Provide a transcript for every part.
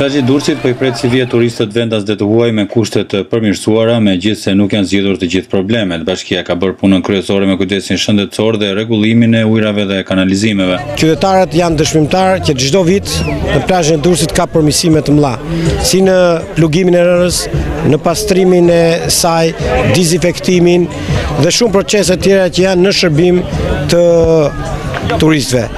Plazhi i Durrësit po i pret si vjet turistët vendas dhe të huaj me kushte të përmirësuara, megjithse nuk janë zgjidhur të gjithë problemet. Bashkia ka bërë punën kryesore me kujdesin shëndetësor dhe rregullimin e ujrave dhe kanalizimeve. Qytetarët janë dëshmimtar që çdo vit në plazhin e Durrësit ka përmirësime të mëdha, si në plugimin e rërës, në pastrimin e saj, dezinfektimin dhe shumë procese tjera që janë në shërbim të turistëve.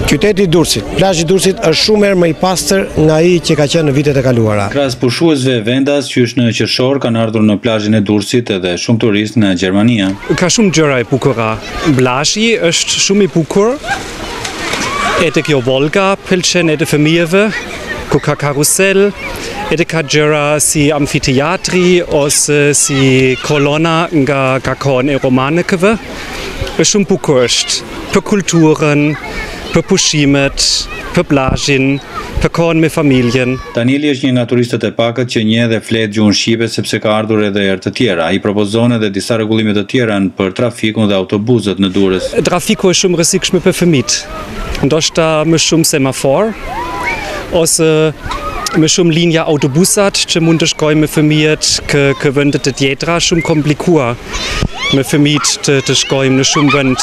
Qyteti i Durrësit, plazhi i Durrësit është shumë herë më i pastër nga ai që ka qenë në vitet e kaluara. Krahas pushuesve vendas që në qershor kanë ardhur në plazhin e Durrësit edhe shumë turistë nga Gjermania. Ka shumë gjëra e bukura. Plazhi është shumë i bukur. Edhe kjo Volga pëlqen edhe fëmijëve, ku ka karusel, edhe ka gjëra si amfiteatri ose si kolona nga kohën e romanikëve. Është shumë bukur është për kulturën, për pushimet, për plazhin, për kohën me familjen. Danieli është një nga turistët e pakët që njeh dhe flet gjuhën shqipe sepse ka ardhur edhe herë të tjera. Ai propozon edhe disa rregullime të tjera për trafikun dhe autobusët në Durrës. Trafiku është shumë rrezikshëm për fëmijët. Ndoshta më shumë semafor ose më shumë linja autobusat që mund të shkojnë me fëmijët kë vende të tjera, shumë komplikuar me fëmijët të shkojmë në shumë vend.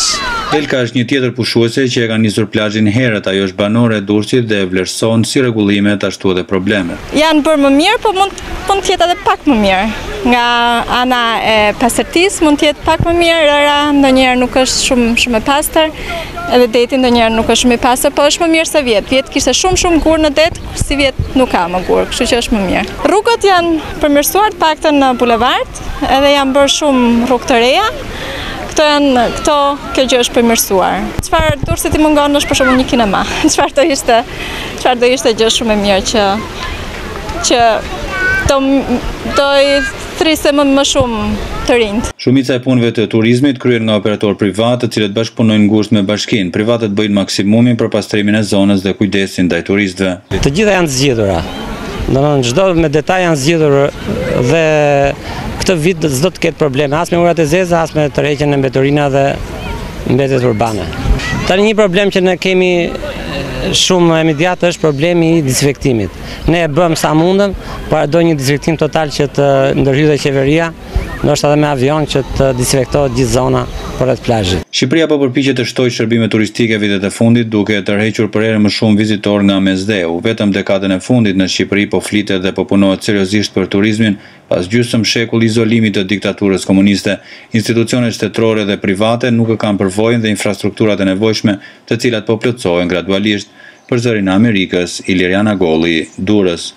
Elka është një tjetër pushuese që e ka nisur plazhin herët, ajo është banore e Durrësit dhe vlerëson si rregullimet ashtu edhe problemet. Janë bërë më mirë, por mund të jetë edhe pak më mirë. Nga ana e pastërtisë mund të jetë pak më mirë, rëra ndonjëherë nuk është shumë e pastër, edhe deti ndonjëherë nuk është shumë i pastër, por është më mirë se vjet. Vjet kishte shumë gur në det, si vjet nuk ka më gur, kështu që është më mirë. Rrugët janë përmirësuar të paktën në bulevard, edhe janë bërë shumë rrugë të reja. Kjo gjë është përmirësuar. Çfarë Durrësit i mungon është për shembull një kinema. Çfarë do ishte gjë shumë e mirë që do i thrisë më shumë të rinjt. Shumica e punëve të turizmit kryhen nga operatorë privat, të cilët bashkëpunojnë ngushtë me bashkinë. Privatët bëjnë maksimumin për pastrimin e zonës dhe kujdesin ndaj turistëve. Të gjitha janë zgjedhura. Domethënë çdo me detaj janë zgjedhur dhe këtë vit s'do të ketë probleme as me urat e zeza, as me tërheqjen e mbeturina dhe mbetjet urbane. Tani një problem që ne kemi shumë imediat është problemi i dezinfektimit. Ne e bëm sa mundëm, por do një dezinfektim total që të ndërhyjë qeveria, ndoshta edhe me avion që të dezinfektohet gjithë zona përreth plazhit. Shqipëria po përpiqet të shtojë shërbime turistike vitet e fundit, duke tërhequr për herë më shumë vizitor nga mesdheu. Vetëm dekadën e fundit në Shqipëri po flitet dhe po punohet seriozisht për turizmin, pas gjysmë shekull izolimit të diktaturës komuniste. Institucionet shtetërore dhe private nuk e kanë përvojën dhe infrastrukturat e nevojshme, të cilat po plotësohen gradualisht. Për Zërin e Amerikës, Iliriana Golli, Durrës.